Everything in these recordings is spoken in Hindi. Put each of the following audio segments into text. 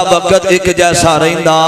वक्त एक जैसा रहिंदा,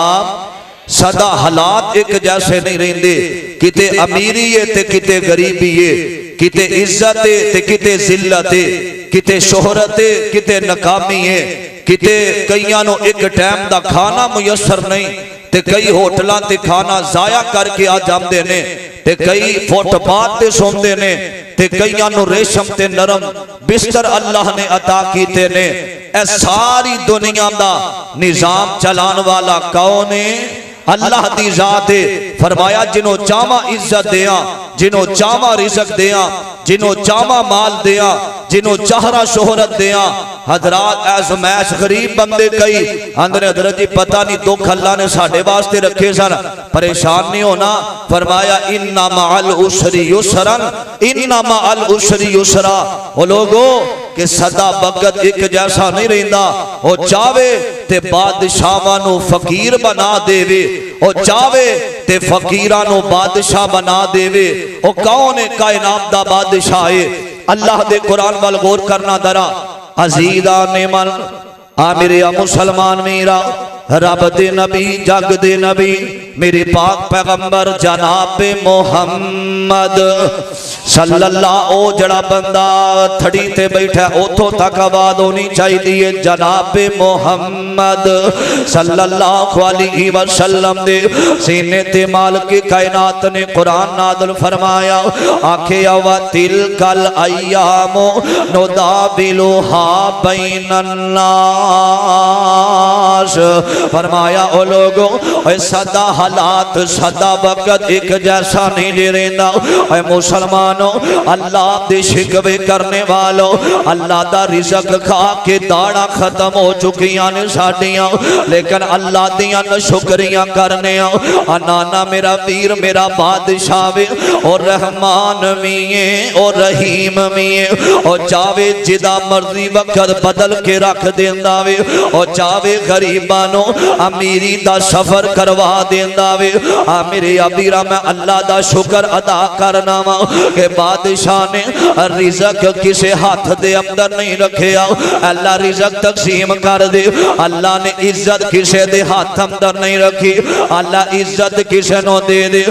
सदा हालात एक जैसे नहीं रहिंदे। किते अमीरी है ते किते गरीबी है, किते इज्जत है ते किते जिल्लत है, किते शोहरत है किते नाकामी है, किते कईयां नूं एक टाइम दा खाना मुयसर नहीं ते कई होटलां ते खाना जाया करके आ जांदे ने ते कई फुटपाथ ते सोंदे ने ते कईयां नूं रेशम ते नरम बिस्तर अल्लाह ने अता कीते ने। ए सारी दुनिया दा निजाम चलाने वाला कौन है? अल्लाह दी जात है। फरमाया जिन्हों चावा इज्जत दिया, जिन्हों चावा रिज़्क़ दिया, जिन्हों चावा माल दिया, जिन्हों चाहरा शोहरत दिया। हजरात आज़मैश गरीब बंदे कई अंदर हजरत जी पता नहीं दुख अल्लाह ने साढ़े वास्ते रखे सन, परेशान नहीं होना। फरमाया इन्ना मअल उस्री युसरन, इन्ना मअल उस्री युसरा। वो लोगों कि सदा वक्त एक जैसा नहीं रहिंदा। वो चावे ते बादशाहां नूं फकीर बना देवे, वो चावे ते फकीरां नूं बादशाह बना देवे। वो कौन है? कायनात दा बादशाह है। अल्लाह दे कुरान वाल गौर करना दरा अजीदा ने मन आ मेरे मुसलमान मेरा रब दे नबी जग दे नबी मेरे पाक पैगंबर जनाब मोहम्मद सल्लल्लाहु ओ जड़ा बंदा थड़ी ते बैठा उथों तक आवाज होनी चाहिए जनाब मोहम्मद सल्लल्लाहु अलैहि वसल्लम दे सीने ते मालिक कायनात ने कुरान नाज़िल फरमाया आखे व तिलकल अय्यामु नुदाबिलुहा बैनन नास। फरमाया ओ लोगों सदा हालात सदा वक्त एक जैसा नहीं रहता। मुसलमानों अल्लाह दे शिकवे करने वालों अल्लाह दा रिज़्क़ खा के दाड़ा खत्म हो चुकियां ने साडियां, लेकिन अल्लाह दियां शुक्रियां करने नाना मेरा वीर मेरा बादशाह वे और रहमान भी है और रहीम भी है और चावे जिदा मर्जी वक्त बदल के रख देंदा वे और चावे गरीबां नूं अमीरी दा सफर करवा देंदा वे। मेरे अबीरा मैं अल्लाह दा शुक्र अदा करना वा कि बादशाह ने रिज़्क़ किसे हाथ दे अंदर नहीं रखिया। अल्लाह रिज़्क़ तकसीम कर दे। अल्लाह ने इज्जत किसे दे हाथ अंदर नहीं रखी। अल्लाह इज्जत किसे नो दे दे।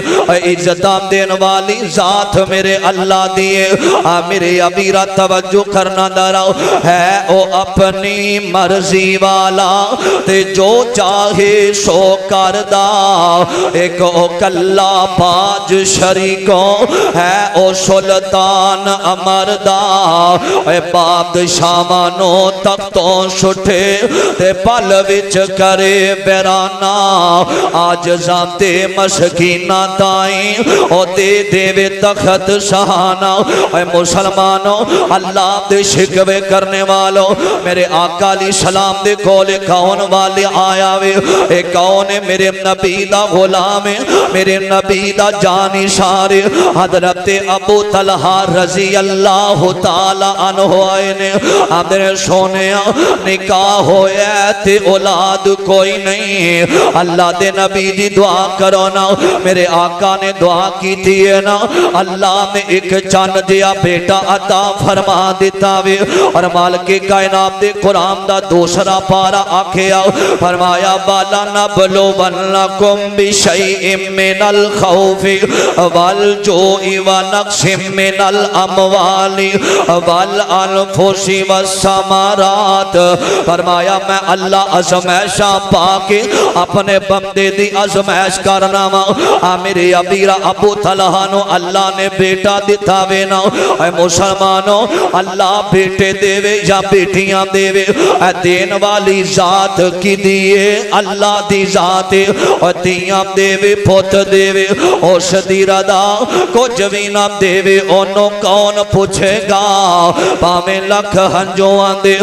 इज्जत देने वाली जात मेरे अल्लाह दी है। मेरे अबीरा तवज्जो करना दरा है ओ अपनी मर्जी वाला ते जो चाहे सो करदा। एक ओ कल्ला बाज शरीको है ओ सुल्तान अमरदा। बादशाह नो तख्तों सुठे ते पल विच करे बैराना। आज जाते मस्कीना ताई ओ दे देवे तख्त सहाना। मुसलमानों अल्लाह दे शिकवे करने वालों मेरे आका अली सलाम दे कोल कौन वाले आया वे? ए कौन है? मेरे नबी दा गुलाम है, मेरे नबी दा जानिशार हजरत अबू तलहा रजी अल्लाह तआला अन्हु आए ने। आदरे सोने निकाह होया ते औलाद कोई नहीं। अल्लाह दे नबी दी दुआ करो ना। मेरे आका ने दुआ की थी ना, अल्लाह ने एक चन्न जिहा बेटा अता फरमा दिता वे और मालिक कायनात दे कुरान दा दूसरा पारा आखिया फरमाया बाला नबलो वन्नकुम बिशैइन मिनल खौफि वल जोइ व नक्सिम मिनल अमवालि वल अनफुसि वस्समरात। फरमाया मैं अल्लाह आज़माइशां पाके अपने बंदे दी आज़माइश करना वा। मेरे अबीरा अबू तलहा नु अल्लाह ने बेटा दिता वे ना। मुसलमानों अल्लाह बेटे देवे या बेटियां देवे देन वाली जात की दिए अल्लाह दी जात और तियां देवे पुत देवे उस दी रदा कुछ भी ना देवे ओनो कौन पूछेगा? भावें लख हंजो आंदे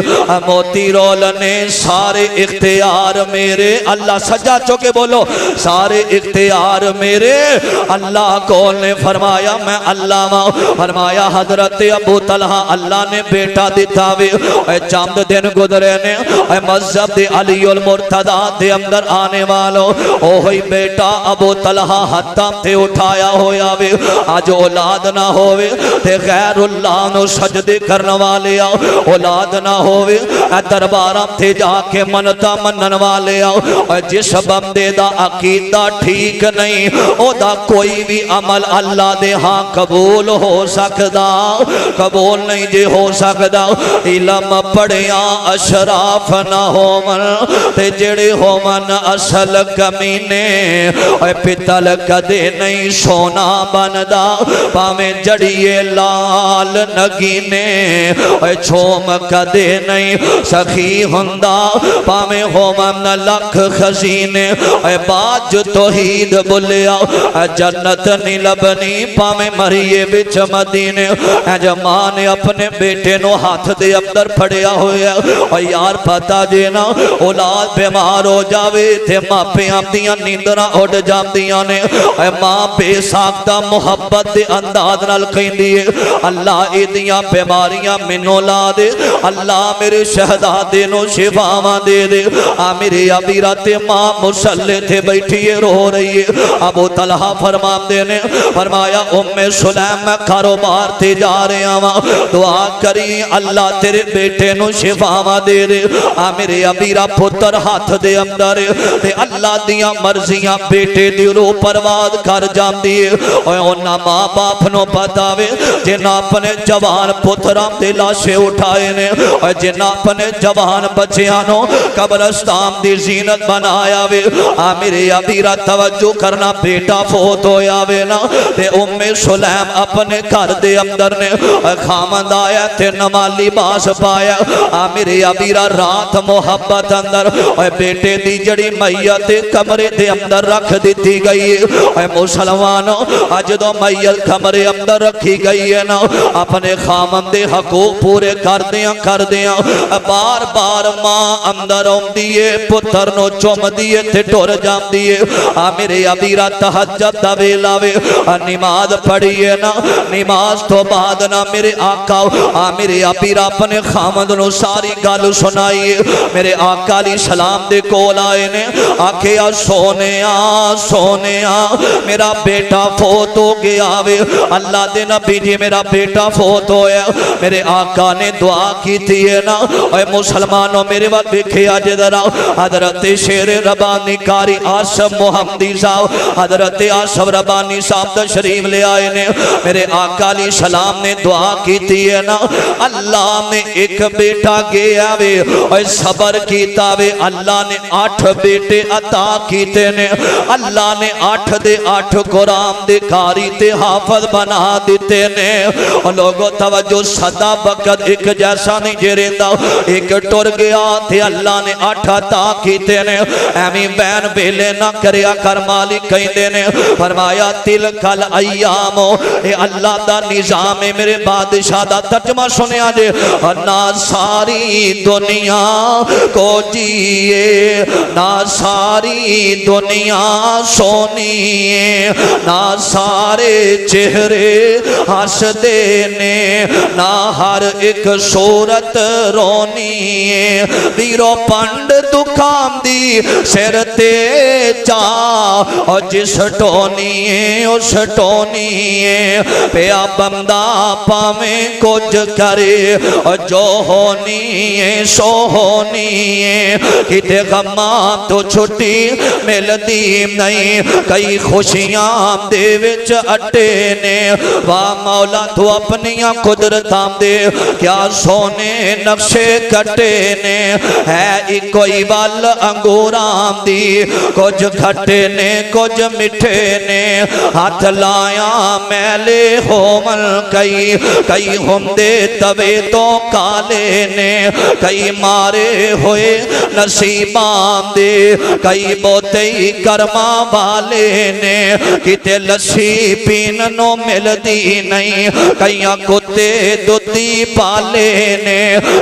मोती रोल ने सारे इख्तियार मेरे अल्लाह सजा चुके बोलो सारे इख्तियार मेरे अल्लाह कौन ने। फरमाया मैं अल्लाह वा। फरमाया हजरत अबू तलहा अल्लाह ने बेटा दिता वे। चंद दिन गुजरे ने मज़हब दे अली जबलुल मुर्तदा दे अंदर आने वालों ओही बेटा अबू तलहा हत्तम ते उठाया होया वे अज औलाद ना होवे ते गैरुल्लाह नु सजदे करने वाले आओ औलाद ना होवे दरबारां ते जाके मनता मनन वाले आओ जिस बंदे दा अकीदा ठीक नहीं ओदा कोई भी अमल अल्लाह दे हां कबूल हो सकदा कबूल नहीं जे हो सकदा इल्म पढ़िया अशराफ ना होवन ते जेड़े होवन असल कमीने पितल कदे नहीं सोना बनदा भावें जड़िए लाल नगीने छोम कदे नहीं सखी हुंदा भावें होवन लख खजीने बाज तौहीद बुलिया जन्नत नहीं लबनी भावें मरिए बिच मदीने जमान ने अपने बेटे नो हाथ दे अंदर फड़िया होया यार पता जे ना औलाद बीमार हो जावे ते मापियां दियां नींदरां उड़ जांदियां ने मां बेसाख्ता मुहब्बत दे अंदाज नाल कहंदी है अल्लाह इदियां बीमारियां मैनू ला दे अल्लाह मेरे शहजादे नो शिफावां दे दे आ मेरे अबीरा ते मां मुसल्ले थे बैठी है रो रही है अबू तलहा फरमाते ने फरमाया उम्मे सुलैम मैं कारोबार ते जा रहा वा दुआ करी अल्लाह तेरे बेटे नु शिफावां दे दे आ मेरे अबीरा पुत्र हाथ दे अंदर ते अल्लाह दियां मर्जियां बेटे दी रूह परवाद कर जांदी है ओए ओना मां बाप नु पता वे जिन्ना अपने जवान पुत्रां दे लाशे उठाए ने और जिन्ना अपने जवान बच्चियां नु कब्रिस्तान दी जीनत बनाया वे आ मेरे अबीरा तवज्जो करना बेटा फोत होया वे ना ते उम्मे सुलैम अपने घर दे अंदर ने खामंद आया ते नवा लिबास पाया आ मेरे अबीरा रात मोहब्बत अंदर और बेटे दी जड़ी मैयत कमरे दे अंदर रख दी गई है मुसलमानों अज दो मैयत कमरे अंदर रखी गई है ना अपने खामंद दे हकूक पूरे कर दिया बार बार मां अंदर आउंदी है पुत्र नो चुमदी है ते टुर जांदी है आ मेरे अबीरा तहज्जुद दा वेला वे नमाज पढ़ी है ना नमाज तो बाद ना मेरे आका आ मेरे अबीरा अपने खामंद नु सारी गल सुनाई है मेरे आका अली सलाम दे कोल आए ने आखिया सोने मेरा बेटा फोत हो गया वे अल्लाह दे नबी जी मेरा बेटा फोत होया मेरे आका ने दुआ की थी है ना और मुसलमानों मेरे वाल देखे आज जरा हजरत शेर रबानी कारी आसम मोहम्मदी साहब हजरत आसम रबानी साहब तशरीफ ले आए ने मेरे आका अली सलाम ने दुआ की थी है ना अल्लाह ने एक बेटा गया वे और सबर कीता वे अल्लाह ने 8 बेटे अता कीते ने अल्लाह ने 8 दे 8 कुरान दे कारी ते हाफज बना दिते ने और लोगों तवज्जो सदा बकत एक जैसा नहीं जेरेंदा एक टुर गया थे अल्लाह ने 8 अता कीते ने एवी बैन बेले ना करया कर मालिक कहंदे ने फरमाया तिल कल अय्यामो ए अल्लाह दा निजाम है मेरे बादशाह दा तर्जमा सुनिया जे ना सारी दुनिया को जिए ना सारी दुनिया सोनी ना सारे चेहरे हसदे ने ना हर एक सूरत रोनी वीरो पंड दुखाम दी सिर ते चा और जिस टोनी उस टोनी पिया बंदा पावें कुछ करे और जो होनी सो होनी किते गम्मा तो छुट्टी मिलती नहीं कई खुशियां दे विच अटे ने वाह मौला तू अपनिया कुदरतां दे क्या सोने नक्शे कटे ने है इको ही वल अंगूरां दी कुछ खट्टे ने कुछ मिठे ने हाथ लाया मैले होवन कई हुंदे तवे तो काले ने कई मारे हुए नसीबां दे कई बोते ही कर्मा वाले ने किते लस्सी पीन नो मिलदी नहीं कई कुत्ते दुधी पाले ने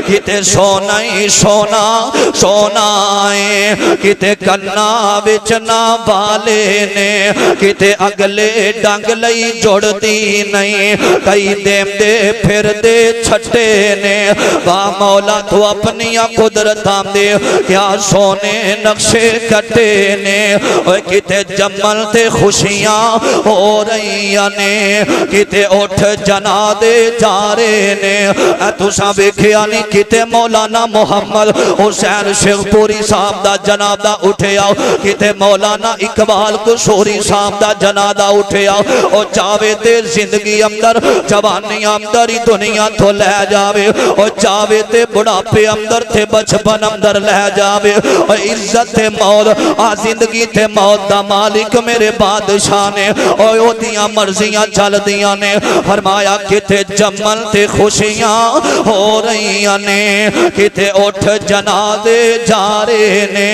किते सोना ही सोना है किते कन्ना विच ना वाले ने किते अगले डंग लई जुड़दी नहीं कई देंदे फिरदे छट्टे ने वाह मौला तू अपनिया कुदरतां दे क्या सोने नक्शे कटे ने, किते जमल ते खुशियां हो रही ने, किते उठ जना दे जा रहे ने। तुसा वेखिया नहीं किते मौलाना मुहम्मद हुसैन शेखपुरी साहब दा जनादा उठिया, किते मौलाना इकबाल कुशोरी साहब दा जनादा उठिया। और चावे ते जिंदगी अंदर जवानी अंदर ही दुनिया तो लै जावे, और चावे ते बुढ़ापे अंदर थे बचपन अंदर लै जावे। और इज्जत ते मौत आ जिंदगी ते मौत दा मालिक मेरे बादशाह ने, और ओदियां मर्जियां चलदियां ने। फरमाया किते जमल ते खुशियां हो रही ने, किते उठ जनादे जा रहे ने।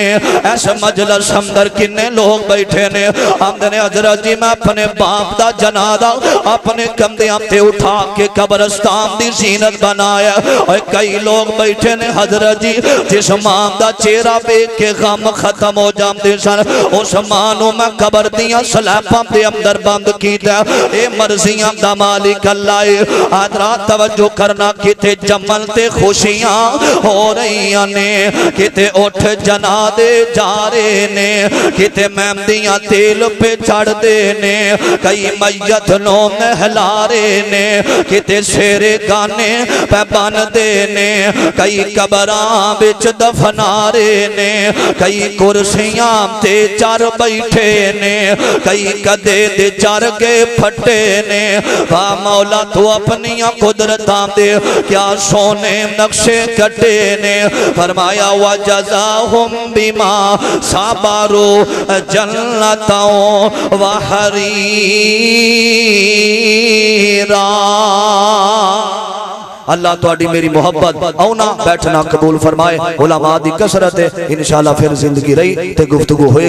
ऐसे मजलिस अंदर किन्ने लोग बैठे ने, आमदने हजरत जी मैं अपने बाप दा जनादा अपने कंधे ते उठा के कब्रिस्तान दी जीनत बनाया। और कई लोग बैठे ने हजरत जी जिस मां दा चेहरा देख के गम खत्म हो जाते सन, उस मां नूं मैं कब्र दियां सलैबां दे अंदर बंद कीता। ए मर्जियां दा मालिक अल्लाह है। आदरा तवज्जो करना, किते जमल ते खुशियां हो रही ने, किते उठ जनादे जा रहे ने, किते मेहंदियां तेल पे चढ़दे ने, कई मैयत नो नहला रहे ने, किते शेरे गाने पे बनदे ने, कई कबरां विच दफना रहे ने, कई कुर्सियां ते चर बैठे ने, कई कदे दे चर के फटे ने। वा मौला तू अपनियां कुदरतां दे क्या सोने नक्शे कटे ने। फरमाया वा जज़ाहुम बिमा साबरू जन्नतों व हरीरा। अल्लाह तुहाडी मेरी मोहब्बत औना बैठना कबूल फरमाए। उलमा दी कसरत है, इंशाअल्लाह फिर जिंदगी रही ते गुफ्तगू होए।